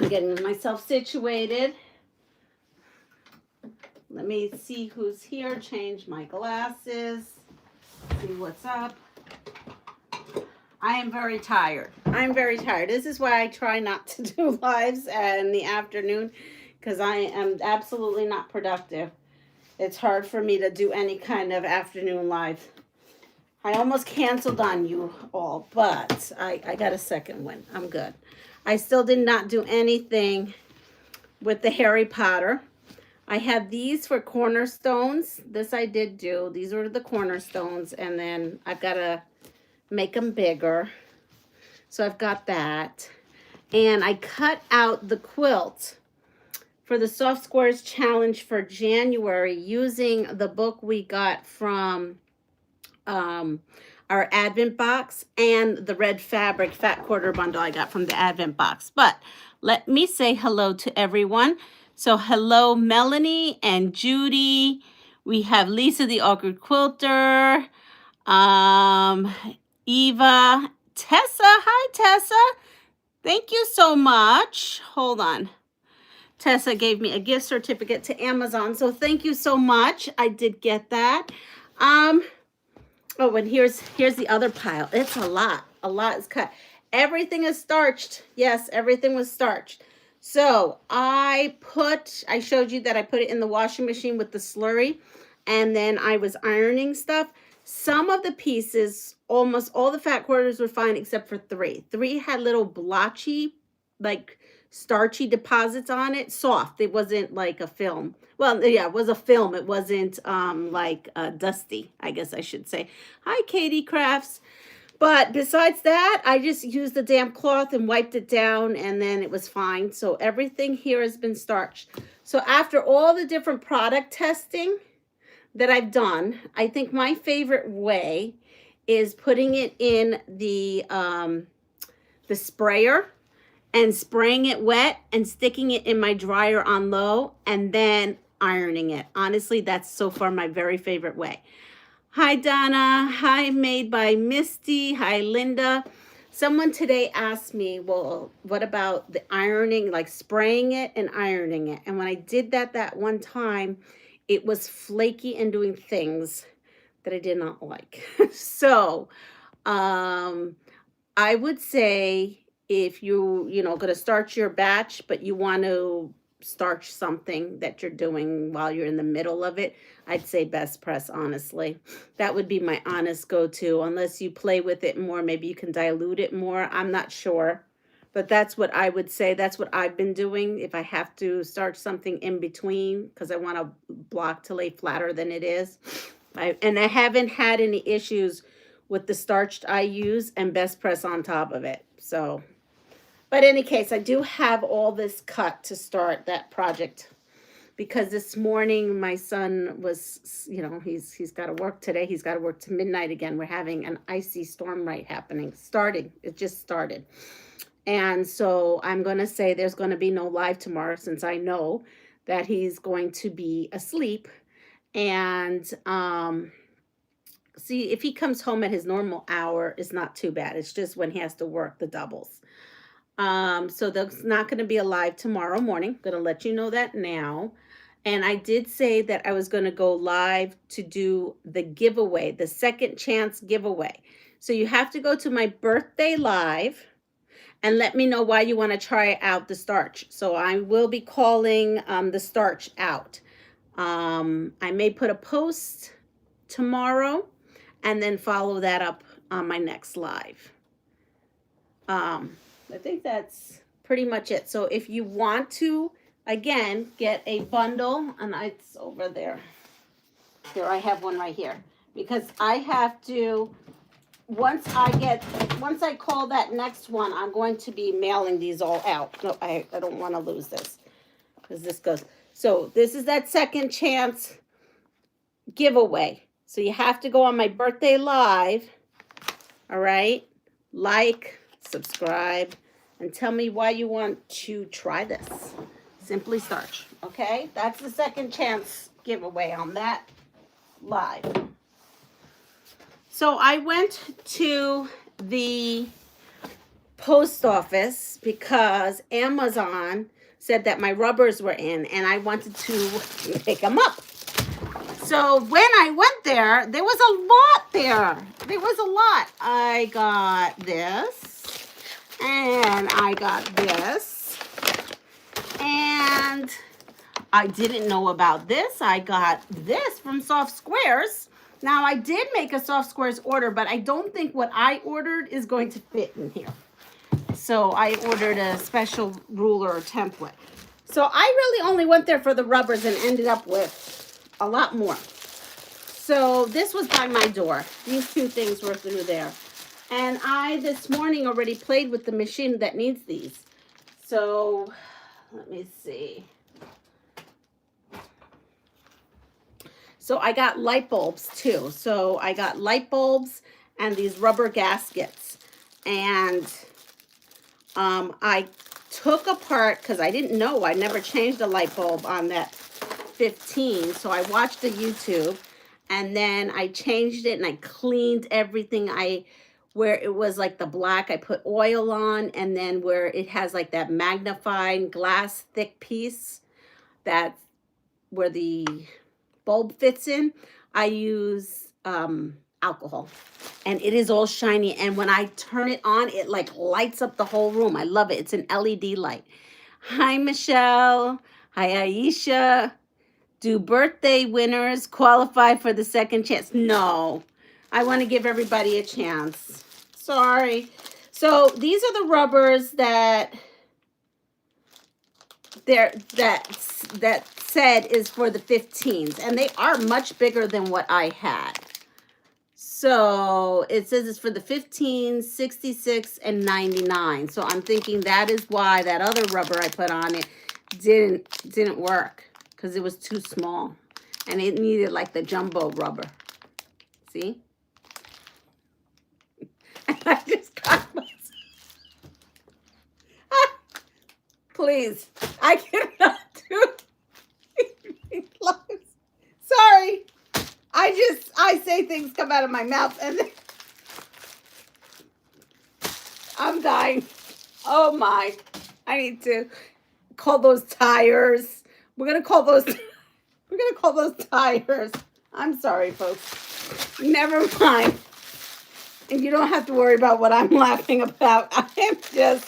I'm getting myself situated. Let me see who's here. Change my glasses. See what's up. I am very tired. I'm very tired. This is why I try not to do lives in the afternoon, because I am absolutely not productive. It's hard for me to do any kind of afternoon live. I almost canceled on you all, but I got a second one. I'm good. I still did not do anything with the Harry Potter. I have these for cornerstones. This I did do. These are the cornerstones, and then I've got to make them bigger. So I've got that. And I cut out the quilt for the Soft Squares Challenge for January using the book we got from our Advent box and the red fabric fat quarter bundle I got from the Advent box. But let me say hello to everyone. So hello, Melanie and Judy. We have Lisa the Awkward Quilter, Eva, Tessa. Hi, Tessa. Thank you so much. Hold on. Tessa gave me a gift certificate to Amazon, so thank you so much. I did get that. Oh, and here's the other pile. It's a lot. A lot is cut. Everything is starched. Yes, everything was starched. So I showed you that I put it in the washing machine with the slurry, and then I was ironing stuff. Some of the pieces, almost all the fat quarters were fine except for 3. 3 had little blotchy, like starchy deposits on it. Soft. It wasn't like a film. Well, yeah, it was a film. It wasn't like dusty, I guess I should say. Hi, Katie Crafts. But besides that, I just used the damp cloth and wiped it down, and then it was fine. So everything here has been starched. So after all the different product testing that I've done, I think my favorite way is putting it in the sprayer and spraying it wet and sticking it in my dryer on low and then ironing it. Honestly, that's so far my very favorite way. Hi, Donna. Hi, Made by Misty. Hi, Linda. Someone today asked me, well, what about the ironing, like spraying it and ironing it? And when I did that one time, it was flaky and doing things that I did not like. So I would say if you're going to starch your batch, but you want to starch something that you're doing while you're in the middle of it, I'd say best press, honestly. That would be my honest go-to. Unless you play with it more, maybe you can dilute it more. I'm not sure. But that's what I would say. That's what I've been doing. If I have to starch something in between, because I want a block to lay flatter than it is. And I haven't had any issues with the starched I use and best press on top of it. So, but in any case, I do have all this cut to start that project. Because this morning my son was, he's got to work today. He's got to work to midnight again. We're having an icy storm happening. It just started. And so I'm going to say there's going to be no live tomorrow since I know that he's going to be asleep. And see, if he comes home at his normal hour, it's not too bad. It's just when he has to work the doubles. So there's not going to be a live tomorrow morning. I'm going to let you know that now. And I did say that I was going to go live to do the giveaway, the second chance giveaway. So you have to go to my birthday live and let me know why you want to try out the starch. So I will be calling the starch out. I may put a post tomorrow and then follow that up on my next live. I think that's pretty much it. So if you want to, again, get a bundle, and it's over there. Here, I have one right here. Because I have to, once I call that next one, I'm going to be mailing these all out. No, I don't want to lose this. Because this goes. So this is that second chance giveaway. So you have to go on my birthday live. All right. Like, subscribe, and tell me why you want to try this. Simply Starch. Okay. That's the second chance giveaway on that live. So I went to the post office because Amazon said that my rubbers were in and I wanted to pick them up. So when I went there, there was a lot there. There was a lot. I got this, and I got this, and I didn't know about this. I got this from Soft Squares. Now, I did make a Soft Squares order, but I don't think what I ordered is going to fit in here. So I ordered a special ruler or template. So I really only went there for the rubbers and ended up with a lot more. So this was by my door. These two things were through there. And I, this morning, already played with the machine that needs these. So, let me see. So I got light bulbs too. So I got light bulbs and these rubber gaskets. And I took apart, because I didn't know, I never changed a light bulb on that 15. So I watched a YouTube and then I changed it and I cleaned everything. Where it was like the black, I put oil on, and then where it has like that magnifying glass thick piece, that's where the bulb fits in, I use alcohol, and it is all shiny, and when I turn it on, it like lights up the whole room. I love it. It's an LED light. Hi, Michelle. Hi, Aisha. Do birthday winners qualify for the second chance? No. I want to give everybody a chance. Sorry. So these are the rubbers that said is for the 15s, and they are much bigger than what I had. So it says it's for the 15s, 66, and 99. So I'm thinking that is why that other rubber I put on it didn't work, because it was too small and it needed like the jumbo rubber. See? And I just got myself. Please, I cannot do lives. Sorry. I say things come out of my mouth and then I'm dying. Oh my. I need to call those tires. We're gonna call those tires. I'm sorry, folks. Never mind. And you don't have to worry about what I'm laughing about. I am just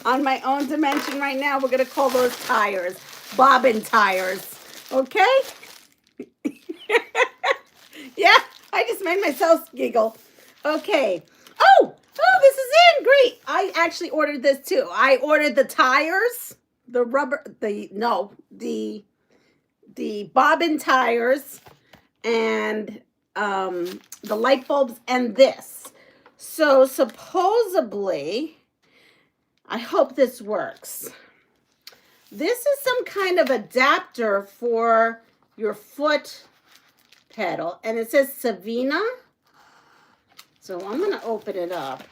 on my own dimension right now. We're gonna call those tires bobbin tires. Okay? Yeah, I just made myself giggle. Okay. Oh, this is in. Great. I actually ordered this too. I ordered the tires, the rubber, the bobbin tires, and the light bulbs, and this. So supposedly, I hope this works. This is some kind of adapter for your foot pedal, and it says Savina. So I'm going to open it up.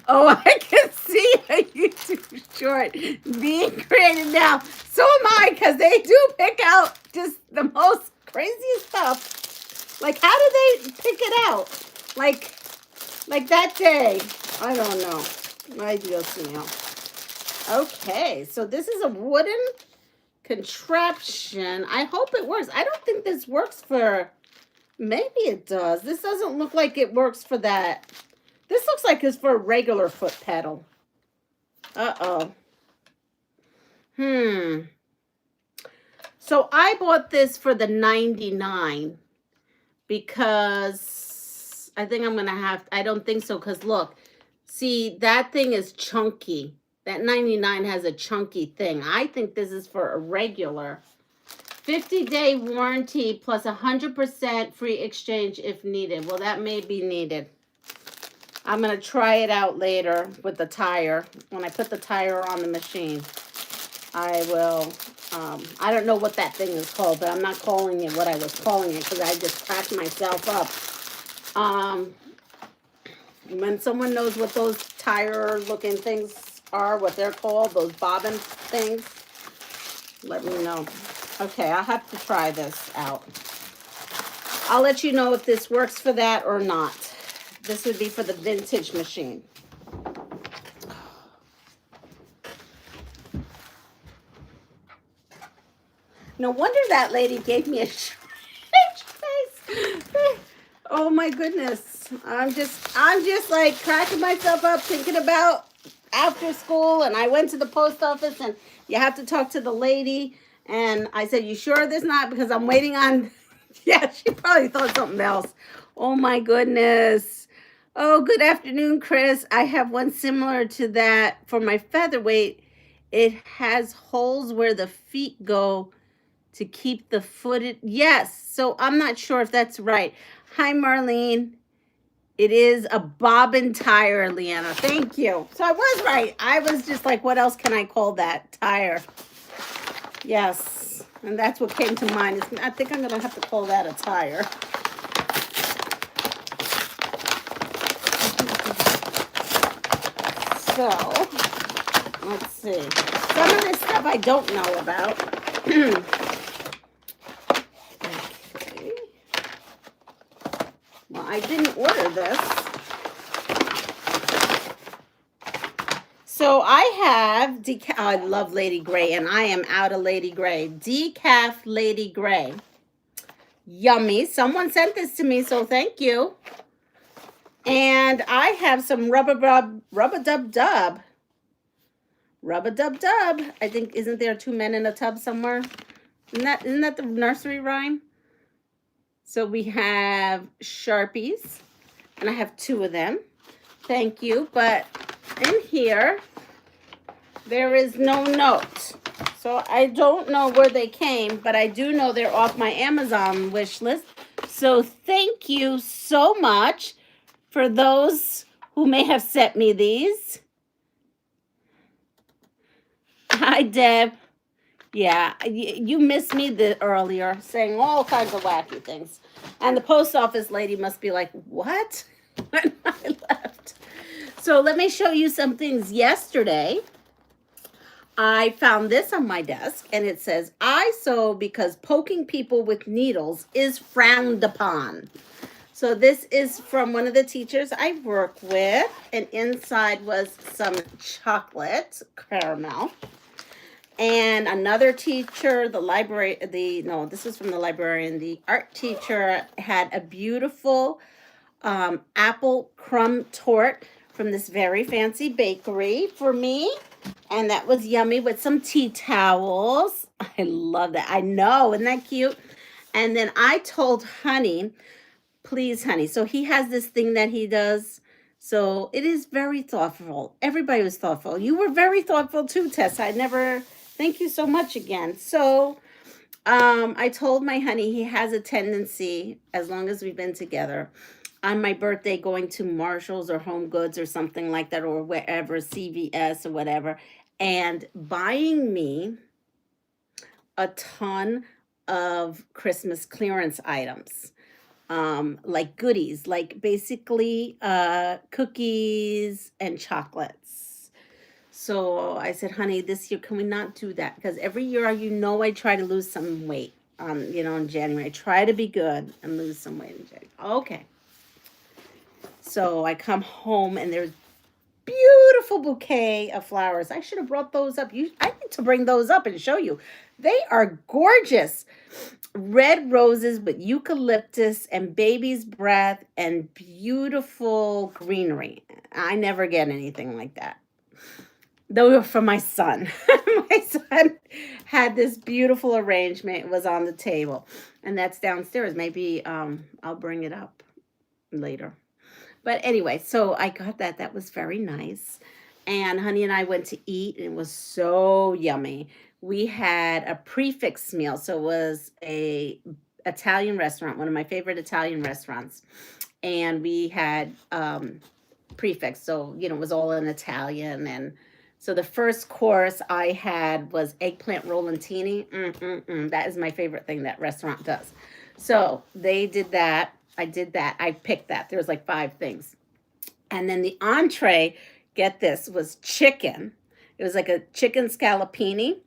Oh, I can see a YouTube short being created now. So am I, because they do pick out just the most craziest stuff. Like, how do they pick it out? Like that day. I don't know. My Dios mío. Okay, so this is a wooden contraption. I hope it works. I don't think this works for... Maybe it does. This doesn't look like it works for that. This looks like it's for a regular foot pedal. Uh-oh. So I bought this for the 99 because I think I'm going to have... I don't think so, because look. See, that thing is chunky. That 99 has a chunky thing. I think this is for a regular 50-day warranty plus 100% free exchange if needed. Well, that may be needed. I'm going to try it out later with the tire. When I put the tire on the machine, I will, I don't know what that thing is called, but I'm not calling it what I was calling it because I just cracked myself up. When someone knows what those tire-looking things are, what they're called, those bobbin things, let me know. Okay, I'll have to try this out. I'll let you know if this works for that or not. This would be for the vintage machine. No wonder that lady gave me a strange face. Oh my goodness. I'm just like cracking myself up thinking about after school, and I went to the post office and you have to talk to the lady, and I said, "You sure there's not?" Because I'm waiting on yeah, she probably thought something else. Oh my goodness. Oh, good afternoon, Chris. I have one similar to that for my featherweight. It has holes where the feet go to keep the foot. Yes, so I'm not sure if that's right. Hi, Marlene. It is a bobbin tire, Leanna. Thank you. So I was right. I was just like, what else can I call that? Tire. Yes, and that's what came to mind. I think I'm going to have to call that a tire. So, let's see. Some of this stuff I don't know about. Okay. Well, I didn't order this. So I have decaf. Oh, I love Lady Grey, and I am out of Lady Grey. Decaf Lady Grey. Yummy. Someone sent this to me, so thank you. And I have some Rub-a-Dub. Rub-a-Dub-Dub. I think, isn't there two men in a tub somewhere? Isn't that the nursery rhyme? So we have Sharpies, and I have two of them. Thank you. But in here, there is no note. So I don't know where they came, but I do know they're off my Amazon wish list. So thank you so much for those who may have sent me these. Hi, Deb. Yeah, you missed me earlier, saying all kinds of wacky things. And the post office lady must be like, what? When I left. So let me show you some things. Yesterday, I found this on my desk, and it says, I sew because poking people with needles is frowned upon. So this is from one of the teachers I work with, and inside was some chocolate caramel. And another teacher, this is from the librarian, the art teacher had a beautiful apple crumb torte from this very fancy bakery for me. And that was yummy with some tea towels. I love that. I know, isn't that cute? And then I told Honey, please, Honey. So he has this thing that he does. So it is very thoughtful. Everybody was thoughtful. You were very thoughtful too, Tess. Thank you so much again. So I told my honey he has a tendency, as long as we've been together, on my birthday going to Marshall's or Home Goods or something like that, or wherever, CVS or whatever, and buying me a ton of Christmas clearance items. Like goodies, like basically cookies and chocolates. So I said, honey, this year, can we not do that? Because every year, I try to lose some weight, in January. I try to be good and lose some weight in January. Okay. So I come home, and there's beautiful bouquet of flowers. I should have brought those up. I need to bring those up and show you. They are gorgeous. Red roses with eucalyptus and baby's breath and beautiful greenery. I never get anything like that. They were for my son. My son had this beautiful arrangement. It was on the table, and that's downstairs. Maybe I'll bring it up later. But anyway, so I got that. That was very nice. And Honey and I went to eat, and it was so yummy. We had a prefix meal. So it was a Italian restaurant, one of my favorite Italian restaurants. And we had prefix. So, it was all in Italian. And so the first course I had was eggplant rolantini. That is my favorite thing that restaurant does. So they did that. I did that. I picked that. There was like 5 things. And then the entree, get this, was chicken. It was like a chicken scallopini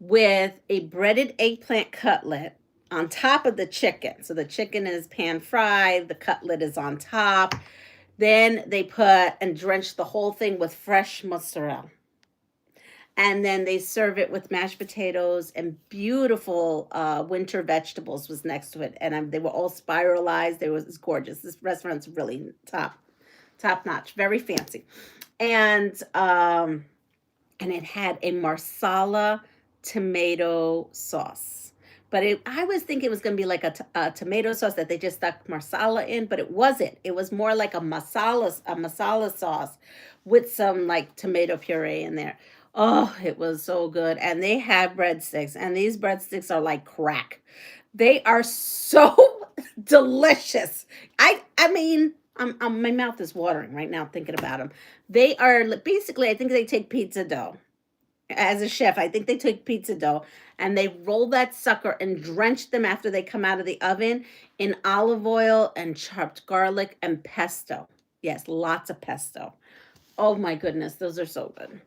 with a breaded eggplant cutlet, on top of the chicken. So the chicken is pan fried, the cutlet is on top. Then they put and drench the whole thing with fresh mozzarella. And then they serve it with mashed potatoes and beautiful winter vegetables was next to it. And they were all spiralized. It was gorgeous. This restaurant's really top notch, very fancy. And it had a marsala tomato sauce. But I was thinking it was going to be like a tomato sauce that they just stuck marsala in, but it wasn't. It was more like a masala sauce with some like tomato puree in there. Oh, it was so good. And they have breadsticks, and these breadsticks are like crack. They are so delicious. I mean, my mouth is watering right now thinking about them. They are basically, I think they take pizza dough. As a chef, I think they take pizza dough and they roll that sucker and drench them after they come out of the oven in olive oil and chopped garlic and pesto. Yes, lots of pesto. Oh my goodness, those are so good.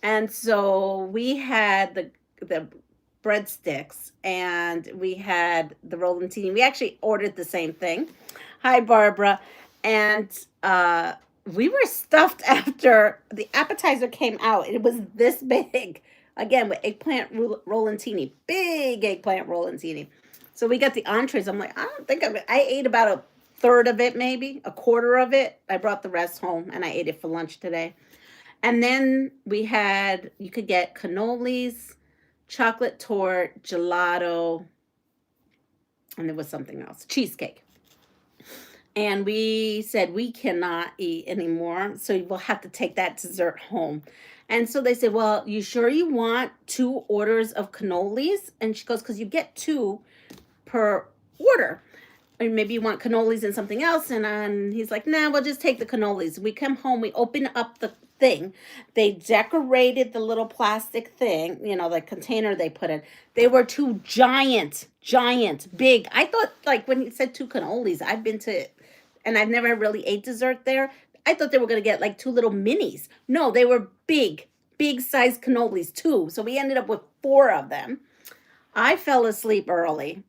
And so we had the breadsticks and we had the rolantini. We actually ordered the same thing. Hi, Barbara. And we were stuffed after the appetizer came out. It was this big. Again, with eggplant rolantini. Big eggplant rolantini. So we got the entrees. I'm like, I don't think I ate about a third of it, maybe a quarter of it. I brought the rest home and I ate it for lunch today. And then we had, you could get cannolis, chocolate torte, gelato, and there was something else, cheesecake. And we said, we cannot eat anymore, so we'll have to take that dessert home. And so they said, well, you sure you want 2 orders of cannolis? And she goes, because you get 2 per order. Or maybe you want cannolis and something else. And he's like, nah, we'll just take the cannolis. We come home, we open up the thing. They decorated the little plastic thing, the container they put in. They were 2 giant, big. I thought, like, when you said 2 cannolis, I've been to, and I've never really ate dessert there. I thought they were going to get like 2 little minis. No, they were big size cannolis, 2. So we ended up with 4 of them. I fell asleep early.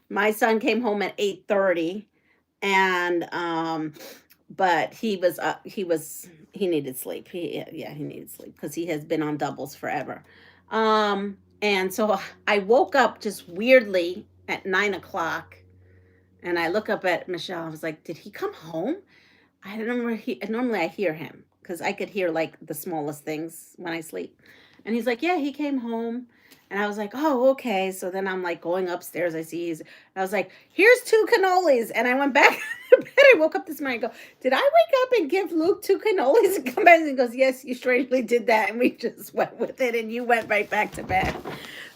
My son came home at 8:30, and but he needed sleep. He needed sleep because he has been on doubles forever. And so I woke up just weirdly at 9 o'clock, and I look up at Michelle. I was like, did he come home? I don't know where normally I hear him because I could hear like the smallest things when I sleep. And he's like, yeah, he came home. And I was like, oh, okay. So then I'm like going upstairs. I was like, here's 2 cannolis. And I went back to bed. I woke up this morning and go, did I wake up and give Luke 2 cannolis and come back? And he goes, yes, you strangely did that. And we just went with it. And you went right back to bed.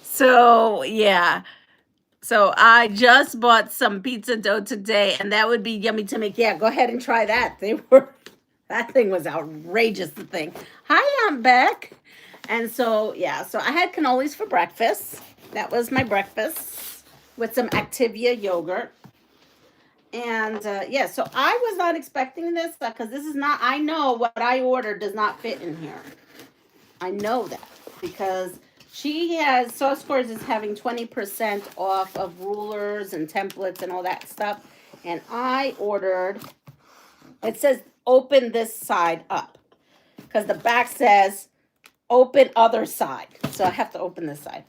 So, yeah. So I just bought some pizza dough today. And that would be yummy to make. Yeah, go ahead and try that. That thing was outrageous, the thing. Hi, I'm Beck. And so, yeah, so I had cannolis for breakfast. That was my breakfast with some Activia yogurt. And, yeah, so I was not expecting this because this is not, I know what I ordered does not fit in here. I know that because Sauce Course is having 20% off of rulers and templates and all that stuff. And I ordered, it says open this side up because the back says open other side. So I have to open this side.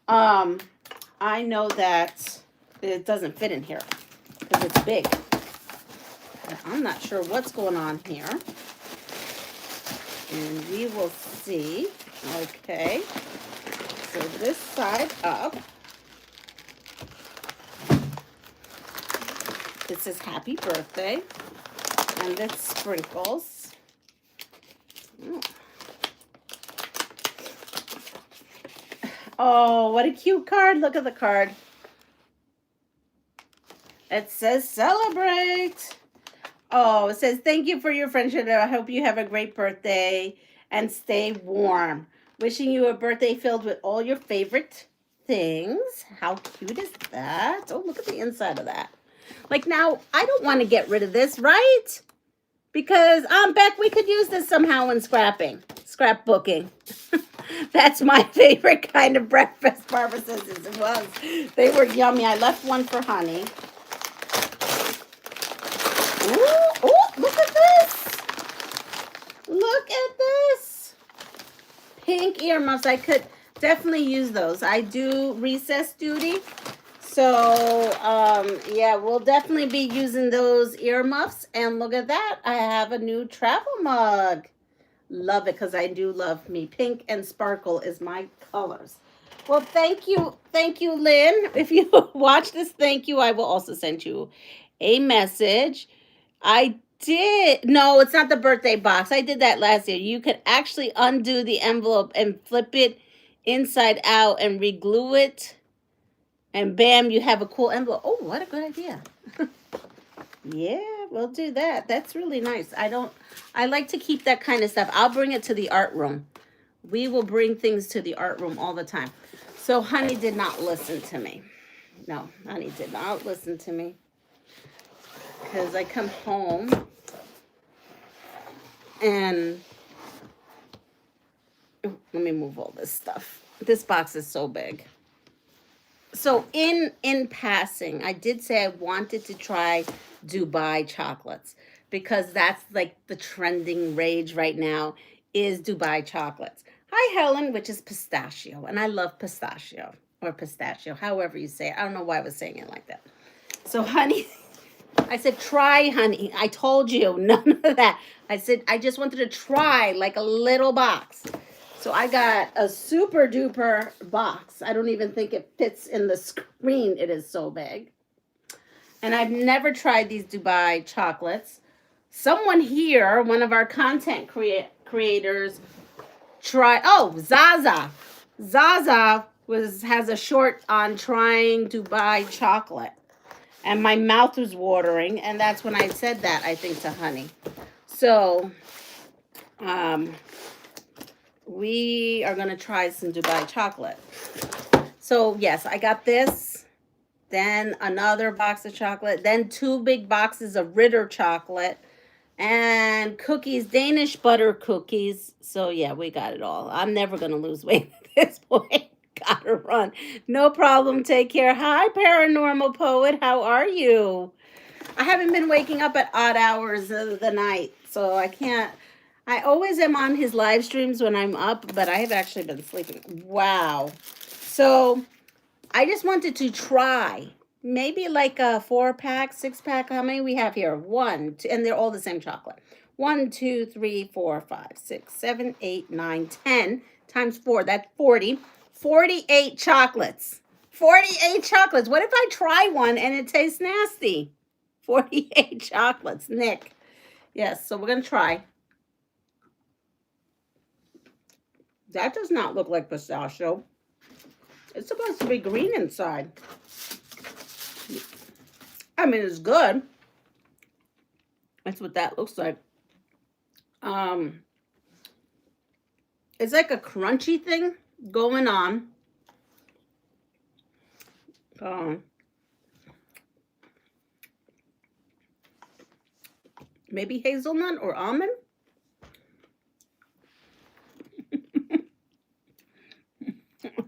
I know that it doesn't fit in here because it's big. I'm not sure what's going on here. And we will see. Okay. So this side up. It says happy birthday. And it's sprinkles. Oh, what a cute card. Look at the card. It says celebrate. Oh, it says thank you for your friendship. I hope you have a great birthday and stay warm. Wishing you a birthday filled with all your favorite things. How cute is that? Oh, look at the inside of that. Like now, I don't want to get rid of this, right? Because Beck, we could use this somehow in scrapbooking. That's my favorite kind of breakfast, Barbara says it was. They were yummy. I left one for Honey. Ooh, ooh, look at this. Look at this. Pink earmuffs. I could definitely use those. I do recess duty. So, yeah, we'll definitely be using those earmuffs. And look at that. I have a new travel mug. Love it because I do love me. Pink and sparkle is my colors. Well, thank you. Thank you, Lynn. If you watch this, thank you. I will also send you a message. I did. No, it's not the birthday box. I did that last year. You could actually undo the envelope and flip it inside out and re-glue it. And bam, you have a cool envelope. Oh, what a good idea. Yeah, we'll do that. That's really nice. I like to keep that kind of stuff. I'll bring it to the art room. We will bring things to the art room all the time. So Honey did not listen to me. No, Honey did not listen to me. Because I come home and let me move all this stuff. This box is so big. So in passing, I did say I wanted to try Dubai chocolates because that's like the trending rage right now is Dubai chocolates. Hi, Helen, which is pistachio. And I love pistachio or pistachio, however you say it. I don't know why I was saying it like that. So Honey, I said, try, Honey. I told you, none of that. I said, I just wanted to try like a little box. So I got a super duper box. I don't even think it fits in the screen. It is so big. And I've never tried these Dubai chocolates. Someone here, one of our content creators, tried. Oh, Zaza. Zaza has a short on trying Dubai chocolate. And my mouth was watering. And that's when I said that, I think, to Honey. So, we are going to try some Dubai chocolate. So, yes, I got this, then another box of chocolate, then 2 big boxes of Ritter chocolate, and cookies, Danish butter cookies. So, yeah, we got it all. I'm never going to lose weight at this point. Gotta run. No problem. Take care. Hi, Paranormal Poet. How are you? I haven't been waking up at odd hours of the night, so I can't. I always am on his live streams when I'm up, but I have actually been sleeping. Wow. So I just wanted to try maybe like a 4-pack, 6-pack. How many we have here? 1, 2, and they're all the same chocolate. 1, 2, 3, 4, 5, 6, 7, 8, 9, 10 times 4. That's 40. 48 chocolates. 48 chocolates. What if I try one and it tastes nasty? 48 chocolates, Nick. Yes, so we're going to try. That does not look like pistachio. It's supposed to be green inside. I mean, it's good. That's what that looks like. It's like a crunchy thing going on. Maybe hazelnut or almond.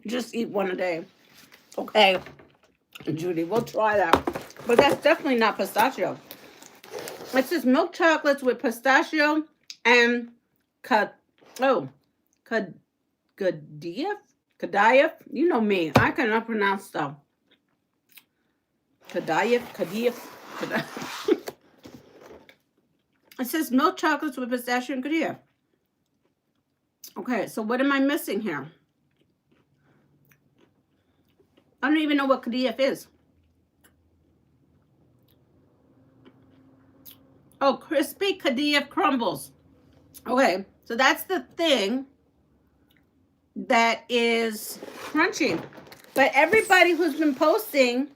Just eat one a day. Okay, Judy, we'll try that. But that's definitely not pistachio. It's just milk chocolates with pistachio and Kadayif. You know me. I cannot pronounce stuff. Kadayif. It says milk chocolates with pistachio and Kadayif. Okay, so what am I missing here? I don't even know what Kadayif is. Oh, crispy Kadayif crumbles. Okay, so that's the thing that is crunchy. But everybody who's been posting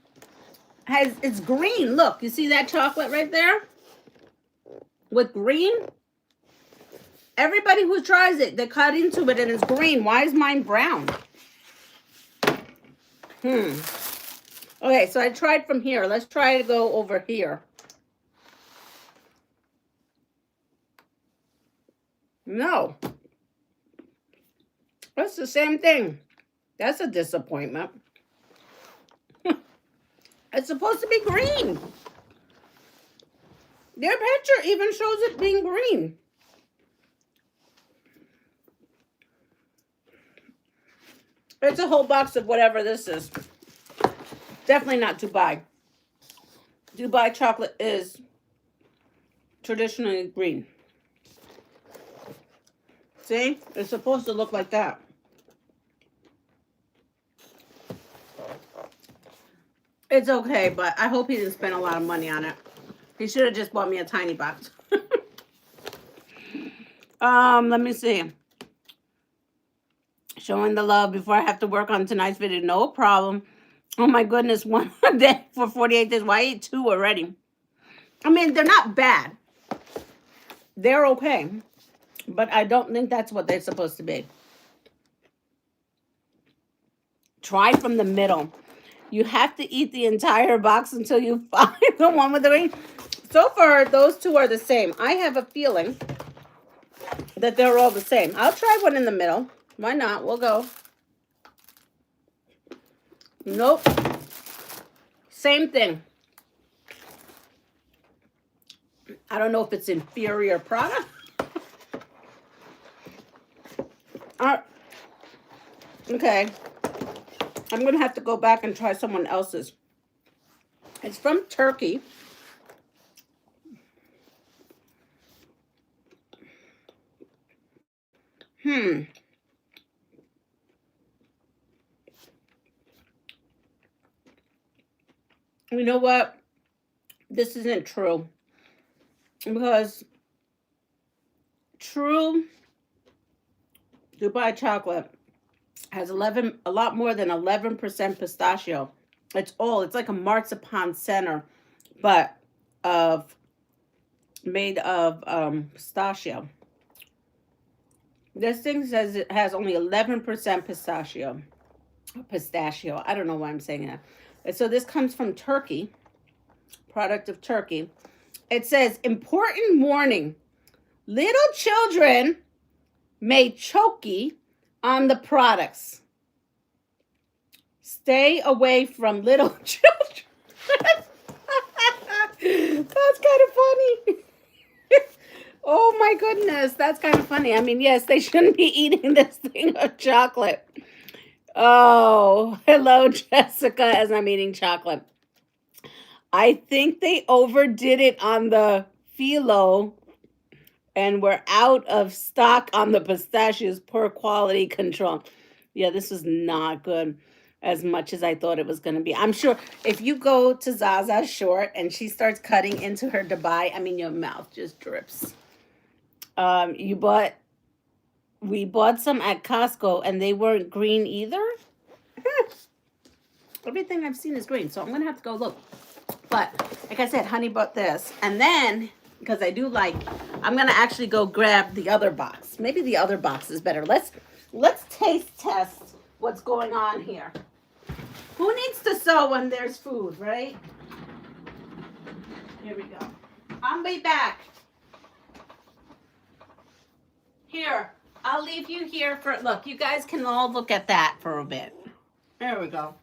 it's green. Look, you see that chocolate right there? With green? Everybody who tries it, they cut into it and it's green. Why is mine brown? Okay, so I tried from here. Let's try to go over here. No. That's the same thing. That's a disappointment. It's supposed to be green. Their picture even shows it being green. It's a whole box of whatever this is. Definitely not Dubai. Dubai chocolate is traditionally green. See? It's supposed to look like that. It's okay, but I hope he didn't spend a lot of money on it. He should have just bought me a tiny box. Let me see. Showing the love before I have to work on tonight's video. No problem. Oh my goodness, one day for 48 days. Why I ate 2 already? I mean, they're not bad. They're okay. But I don't think that's what they're supposed to be. Try from the middle. You have to eat the entire box until you find the one with the ring. So far, those 2 are the same. I have a feeling that they're all the same. I'll try one in the middle. Why not? We'll go. Nope. Same thing. I don't know if it's inferior product. Okay. I'm going to have to go back and try someone else's. It's from Turkey. You know what? This isn't true. Because true Dubai chocolate has a lot more than 11% pistachio. It's like a marzipan center, but made of pistachio. This thing says it has only 11% pistachio. Pistachio. I don't know why I'm saying that. And so this comes from Turkey, product of Turkey. It says, important warning. Little children may choky on the products. Stay away from little children. That's kind of funny. Oh my goodness, that's kind of funny. I mean, yes, they shouldn't be eating this thing of chocolate. Oh, hello, Jessica, as I'm eating chocolate. I think they overdid it on the phyllo and we're out of stock on the pistachios. Poor quality control. Yeah, this is not good as much as I thought it was going to be. I'm sure if you go to Zaza's short and she starts cutting into her Dubai, I mean, your mouth just drips. We bought some at Costco and they weren't green either. Everything I've seen is green, so I'm going to have to go look. But like I said, honey bought this. And then, because I do like, I'm going to actually go grab the other box. Maybe the other box is better. Let's taste test what's going on here. Who needs to sew when there's food, right? Here we go. I'll be back. Here, I'll leave you here for, look, you guys can all look at that for a bit. There we go.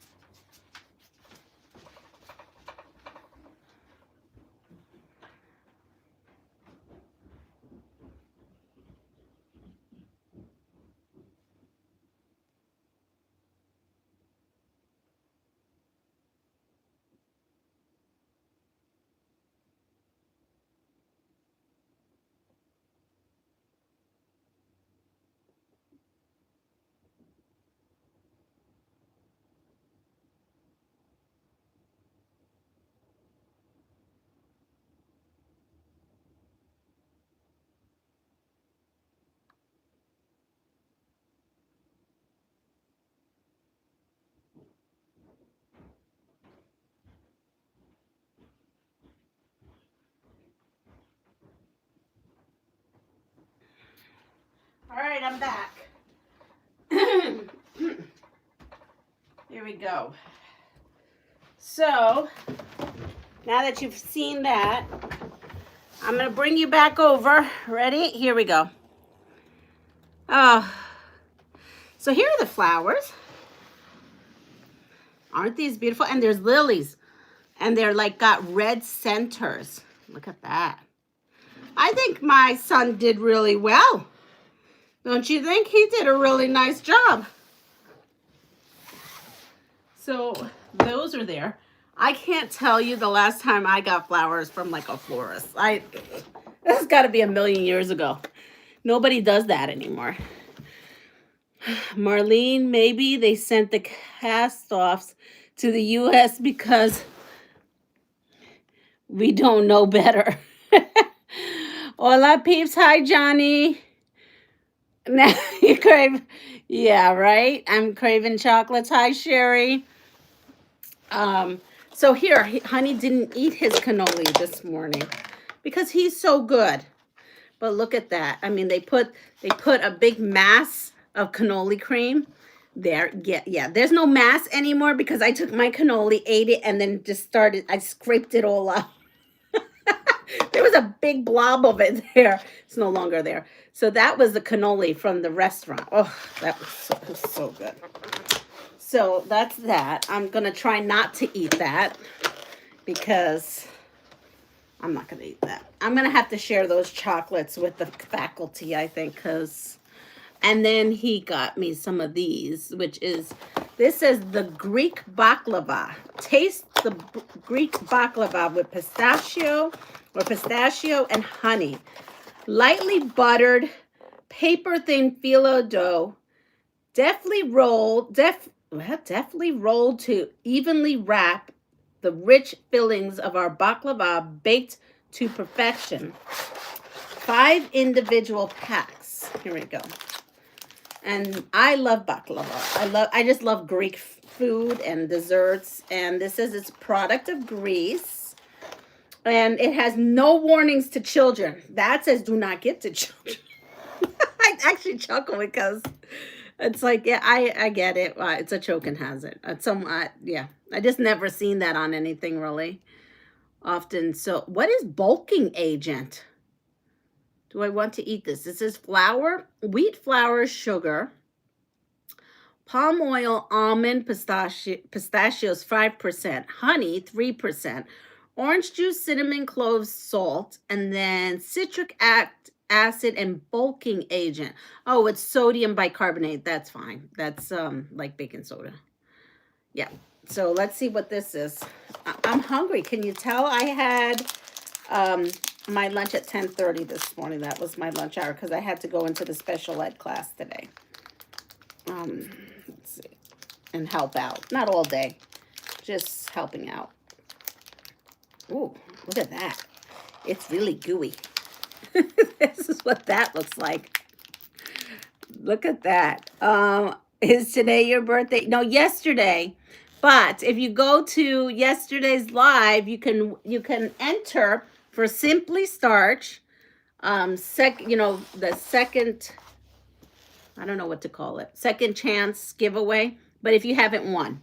All right, I'm back. Here we go. So, now that you've seen that, I'm going to bring you back over. Ready? Here we go. Oh. So here are the flowers. Aren't these beautiful? And there's lilies. And they're like got red centers. Look at that. I think my son did really well. Don't you think? He did a really nice job. So those are there. I can't tell you the last time I got flowers from like a florist. That's got to be a million years ago. Nobody does that anymore. Marlene, maybe they sent the cast-offs to the U.S. because we don't know better. Hola, peeps. Hi, Johnny. Now you crave. Yeah, right? I'm craving chocolates. Hi, Sherry. So here, Honey didn't eat his cannoli this morning because he's so good. But look at that. I mean, they put a big mass of cannoli cream there. Yeah. There's no mass anymore because I took my cannoli, ate it, and then just I scraped it all up. There was a big blob of it there. It's no longer there. So that was the cannoli from the restaurant. Oh, that was so good. So that's that. I'm going to try not to eat that because I'm not going to eat that. I'm going to have to share those chocolates with the faculty, I think, and then he got me some of these, this is the Greek baklava. Taste the Greek baklava with pistachio and honey. Lightly buttered, paper-thin phyllo dough, deftly rolled to evenly wrap the rich fillings of our baklava baked to perfection. 5 individual packs. Here we go. And I love baklava. I just love Greek food and desserts. And this is its product of Greece. And it has no warnings to children. That says do not give to children. I actually chuckle because it's like, yeah, I get it. It's a choking hazard. Yeah, I just never seen that on anything really often. So what is bulking agent? Do I want to eat this? This is flour, wheat flour, sugar, palm oil, almond, pistachios 5%, honey 3%, orange juice, cinnamon, cloves, salt, and then citric acid and bulking agent. Oh, it's sodium bicarbonate. That's fine. That's like baking soda. Yeah. So let's see what this is. I'm hungry. Can you tell? I had my lunch at 10:30 this morning. That was my lunch hour because I had to go into the special ed class today. Let's see. And help out. Not all day. Just helping out. Ooh, look at that. It's really gooey. This is what that looks like. Look at that. Is today your birthday? No, yesterday. But if you go to yesterday's live, you can enter for Simply Starch. The second, I don't know what to call it, second chance giveaway. But if you haven't won.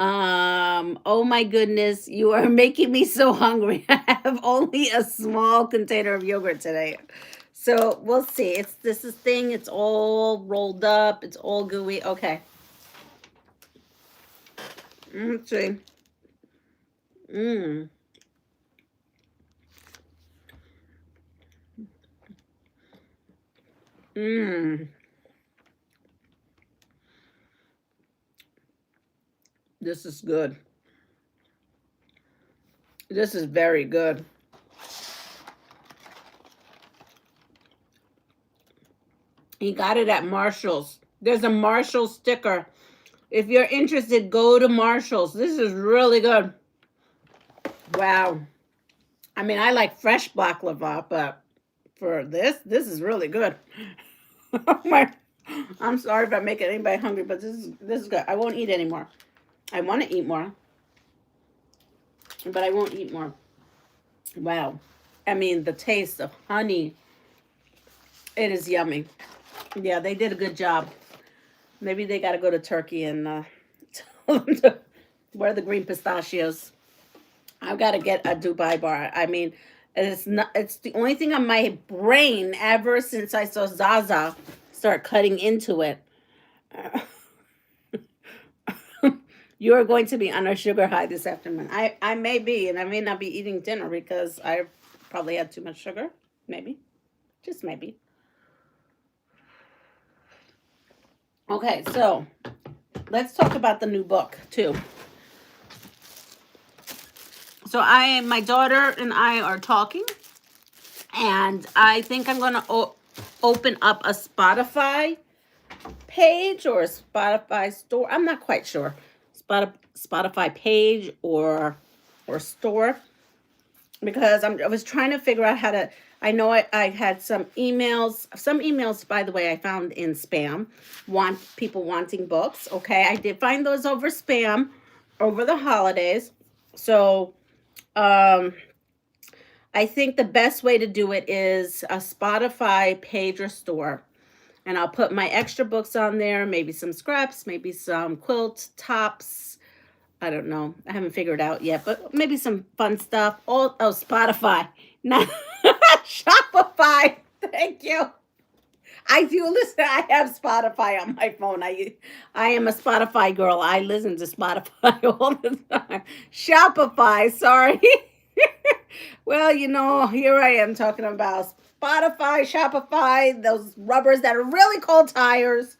Oh my goodness, you are making me so hungry. I have only a small container of yogurt today. So we'll see. It's all rolled up. It's all gooey. Okay. Let's see. This is good. This is very good. You got it at Marshall's. There's a Marshall's sticker. If you're interested, go to Marshall's. This is really good. Wow. I mean, I like fresh baklava, but for this is really good. I'm sorry if I'm making anybody hungry, but this is good. I won't eat anymore. I want to eat more, but I won't eat more. Wow. I mean, the taste of honey, it is yummy. Yeah, they did a good job. Maybe they got to go to Turkey and tell them to wear the green pistachios. I've got to get a Dubai bar. I mean, it's the only thing on my brain ever since I saw Zaza start cutting into it, you're going to be on a sugar high this afternoon. I may be, and I may not be eating dinner because I probably had too much sugar. Maybe. Just maybe. Okay, so let's talk about the new book too. So my daughter and I are talking, and I think I'm going to open up a Spotify page or a Spotify store. I'm not quite sure. Spotify page or store, because I was trying to figure out how to. I know I had some emails, by the way, I found in spam, people wanting books. Okay, I did find those over spam over the holidays. So I think the best way to do it is a Spotify page or store. And I'll put my extra books on there, maybe some scraps, maybe some quilt tops. I don't know. I haven't figured it out yet, but maybe some fun stuff. Spotify. Not Shopify. Thank you. I do listen. I have Spotify on my phone. I am a Spotify girl. I listen to Spotify all the time. Shopify. Sorry. Well, here I am talking about Spotify, Shopify, those rubbers that are really called tires.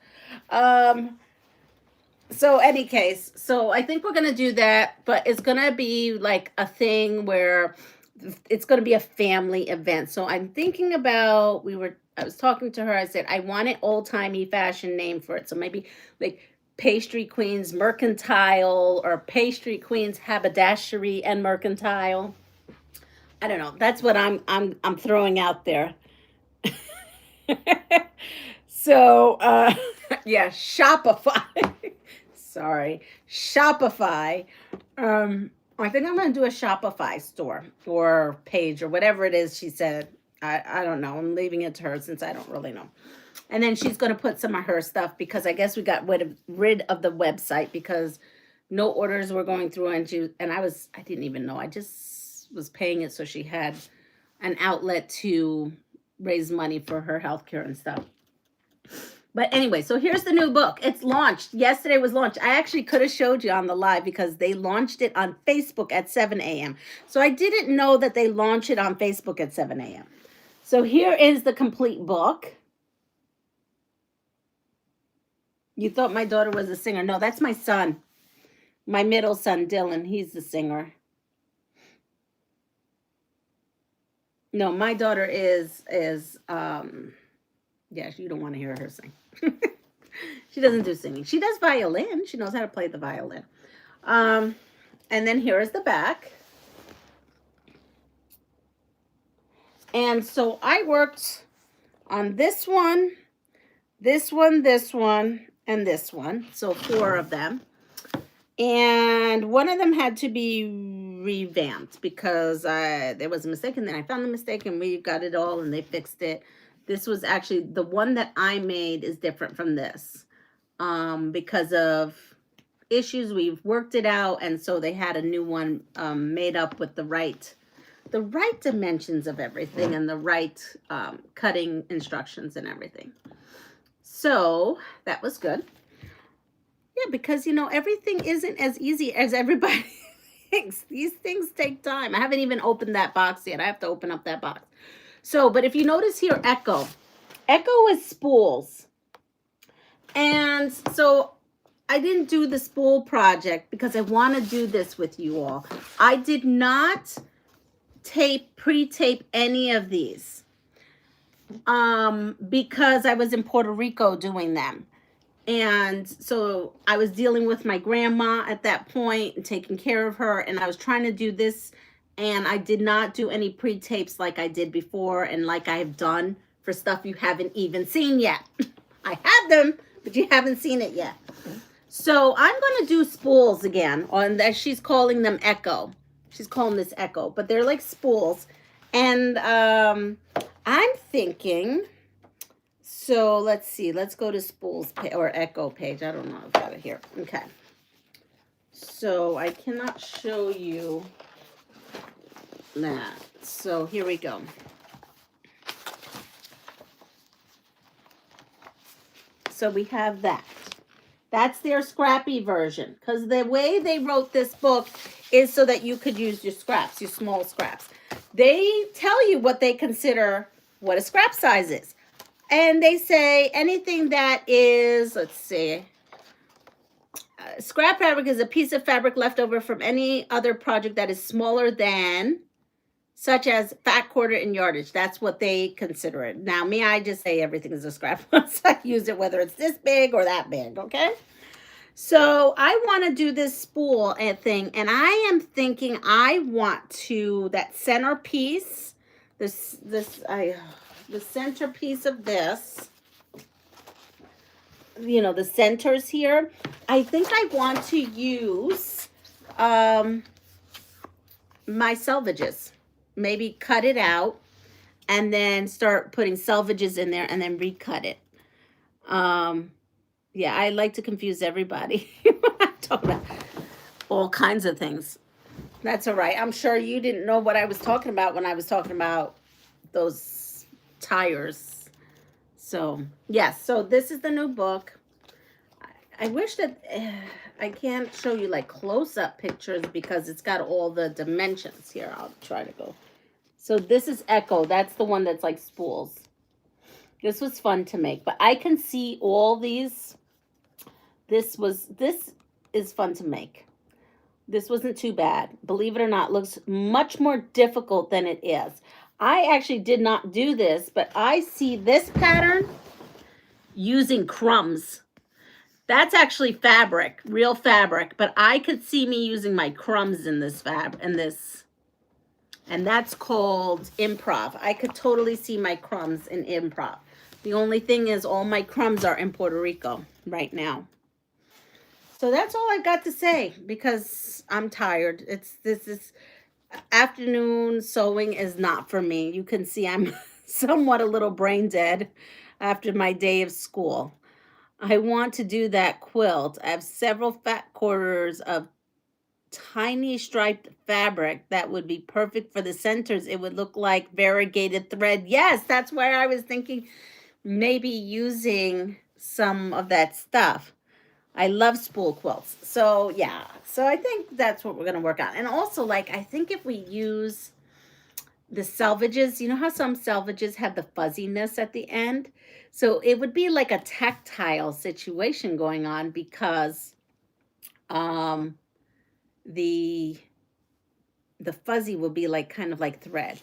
So any case, so I think we're going to do that, but it's going to be like a thing where it's going to be a family event. So I'm thinking about, I was talking to her, I said, I want an old-timey fashion name for it. So maybe like PastryQueen's Mercantile or PastryQueen's Haberdashery and Mercantile. I don't know. That's what I'm throwing out there. So, yeah, Shopify. Sorry, Shopify. I think I'm going to do a Shopify store or page or whatever it is she said. I don't know. I'm leaving it to her since I don't really know. And then she's going to put some of her stuff because I guess we got rid of the website because no orders were going through, and I didn't even know. I just was paying it so she had an outlet to raise money for her healthcare and stuff. But anyway, so here's the new book. It's launched. Yesterday was launched. I actually could have showed you on the live because they launched it on Facebook at 7 a.m. So I didn't know that they launched it on Facebook at 7 a.m. So here is the complete book. You thought my daughter was a singer. No, that's my son. My middle son, Dylan. He's the singer. No, my daughter is yeah, you don't want to hear her sing. She doesn't do singing. She does violin. She knows how to play the violin. And then here is the back. And so I worked on this one, this one, this one, and this one. So 4 of them. And one of them had to be revamped because there was a mistake, and then I found the mistake, and we got it all, and they fixed it. This was actually, the one that I made is different from this because of issues. We've worked it out, and so they had a new one made up with the right dimensions of everything and the right cutting instructions and everything. So that was good. Yeah, because, everything isn't as easy as everybody thinks. These things take time. I haven't even opened that box yet. I have to open up that box. So, but if you notice here, Echo is spools. And so I didn't do the spool project because I want to do this with you all. I did not pre-tape any of these because I was in Puerto Rico doing them. And so I was dealing with my grandma at that point and taking care of her. And I was trying to do this. And I did not do any pre-tapes like I did before and like I have done for stuff you haven't even seen yet. I have them, but you haven't seen it yet. So I'm going to do spools again. On she's calling them Echo. She's calling this Echo. But they're like spools. And I'm thinking... So let's see. Let's go to spools or Echo page. I don't know. I've got it here. Okay. So I cannot show you that. So here we go. So we have that. That's their scrappy version, because the way they wrote this book is so that you could use your scraps, your small scraps. They tell you what they consider what a scrap size is. And they say anything that is, let's see, scrap fabric is a piece of fabric left over from any other project that is smaller than, such as fat quarter and yardage. That's what they consider it. Now, me, I just say everything is a scrap once I use it, whether it's this big or that big, okay? So I want to do this spool thing, and I am thinking I want to, that center piece, the centerpiece of this, you know, the centers here, I think I want to use my selvages. Maybe cut it out and then start putting selvages in there and then recut it. Yeah, I like to confuse everybody. I'm talking about all kinds of things. That's all right. I'm sure you didn't know what I was talking about when I was talking about those tires. So, yes. So this is the new book. I wish that I can't show you like close-up pictures because it's got all the dimensions here. I'll try to go. So this is Echo. That's the one that's like spools. This was fun to make, but I can see all these. This is fun to make. This wasn't too bad. Believe it or not, looks much more difficult than it is. I actually did not do this, but I see this pattern using crumbs. That's actually fabric, real fabric, but I could see me using my crumbs in this and that's called improv. I could totally see my crumbs in improv. The only thing is all my crumbs are in Puerto Rico right now. So that's all I got to say because I'm tired. This afternoon sewing is not for me. You can see I'm somewhat a little brain dead after my day of school. I want to do that quilt. I have several fat quarters of tiny striped fabric that would be perfect for the centers. It would look like variegated thread. Yes, that's why I was thinking maybe using some of that stuff. I love spool quilts. So yeah, so I think that's what we're going to work on. And also, like, I think if we use the selvages, you know how some selvages have the fuzziness at the end? So it would be like a tactile situation going on because the fuzzy will be like kind of like thread.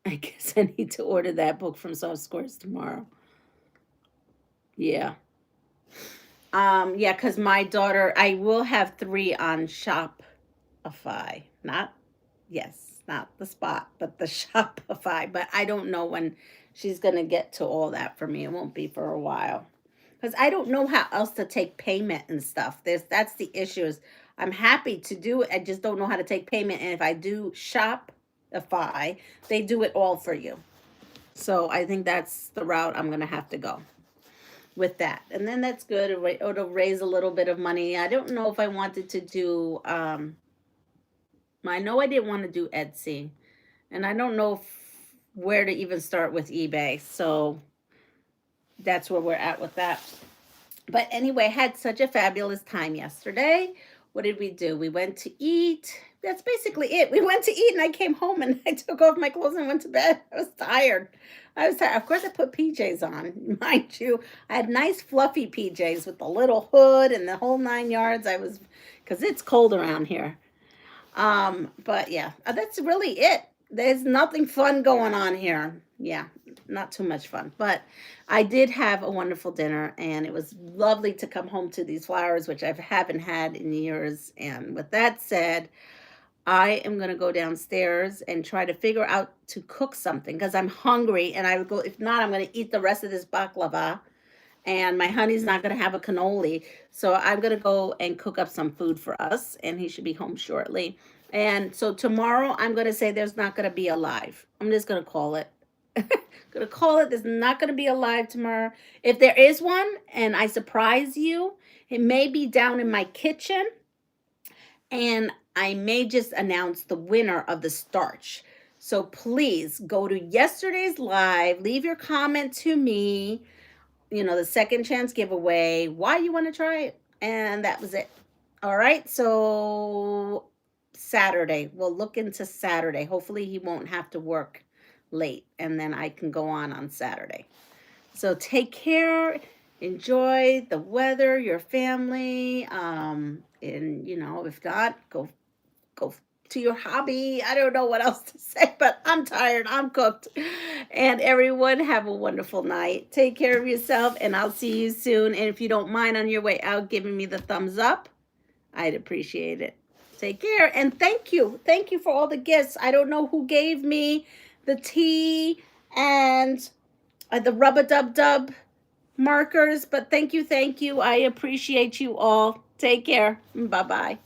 I guess I need to order that book from Soft Squares tomorrow. Yeah. Yeah, because my daughter, I will have 3 on Shopify. Not the spot, but the Shopify. But I don't know when she's going to get to all that for me. It won't be for a while. Because I don't know how else to take payment and stuff. That's the issue. Is I'm happy to do it. I just don't know how to take payment. And if I do Shopify, they do it all for you. So I think that's the route I'm going to have to go with that. And then that's good. It'll raise a little bit of money. I don't know if I wanted to do, I know I didn't want to do Etsy. And I don't know where to even start with eBay. So that's where we're at with that. But anyway, I had such a fabulous time yesterday. What did we do? We went to eat. That's basically it. We went to eat and I came home and I took off my clothes and went to bed. I was tired. Of course, I put PJs on, mind you. I had nice fluffy PJs with the little hood and the whole 9 yards. Because it's cold around here. But yeah, that's really it. There's nothing fun going on here. Yeah, not too much fun. But I did have a wonderful dinner, and it was lovely to come home to these flowers, which I haven't had in years. And with that said, I am going to go downstairs and try to figure out to cook something because I'm hungry. And I would go, if not, I'm going to eat the rest of this baklava. And my honey's not going to have a cannoli. So I'm going to go and cook up some food for us. And he should be home shortly. And so tomorrow, I'm going to say there's not going to be a live. I'm just going to call it. Going to call it. There's not going to be a live tomorrow. If there is one and I surprise you, it may be down in my kitchen. And I may just announce the winner of the starch. So please go to yesterday's live. Leave your comment to me you know, the second chance giveaway, why you want to try it. And that was it. All right. So Saturday, we'll look into Saturday. Hopefully he won't have to work late and then I can go on Saturday. So take care. Enjoy the weather, your family. And you know, if not, go to your hobby. I don't know what else to say, but I'm tired. I'm cooked. And everyone have a wonderful night. Take care of yourself and I'll see you soon. And if you don't mind on your way out giving me the thumbs up, I'd appreciate it. Take care and thank you. Thank you for all the gifts. I don't know who gave me the tea and the rubber dub dub markers, but thank you. I appreciate you all. Take care. Bye-bye.